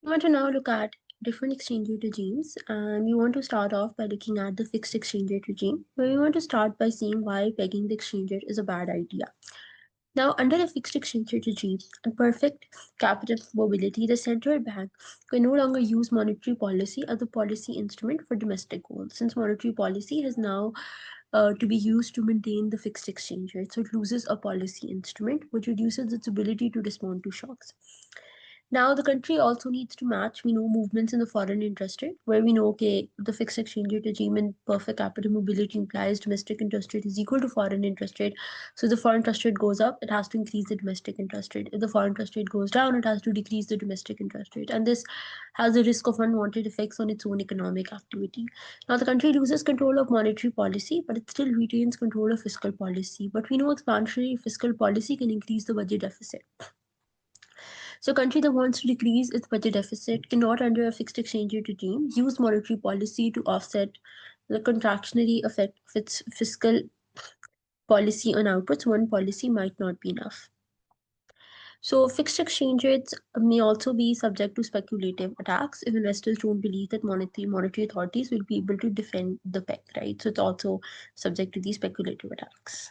We want to now look at different exchange rate regimes, and we want to start off by looking at the fixed exchange rate regime, where we want to start by seeing why pegging the exchange rate is a bad idea. Now, under a fixed exchange rate regime and perfect capital mobility, the central bank can no longer use monetary policy as a policy instrument for domestic goals, since monetary policy has now to be used to maintain the fixed exchange rate. So it loses a policy instrument, which reduces its ability to respond to shocks. Now, the country also needs to match, we know, movements in the foreign interest rate, where we know, okay, the fixed exchange rate regime and perfect capital mobility implies domestic interest rate is equal to foreign interest rate. So, if the foreign interest rate goes up, it has to increase the domestic interest rate. If the foreign interest rate goes down, it has to decrease the domestic interest rate. And this has a risk of unwanted effects on its own economic activity. Now, the country loses control of monetary policy, but it still retains control of fiscal policy. But we know expansionary fiscal policy can increase the budget deficit. So a country that wants to decrease its budget deficit cannot, under a fixed exchange rate regime, use monetary policy to offset the contractionary effect of its fiscal policy on outputs. One policy might not be enough. So fixed exchange rates may also be subject to speculative attacks if investors don't believe that monetary authorities will be able to defend the peg, right? So it's also subject to these speculative attacks.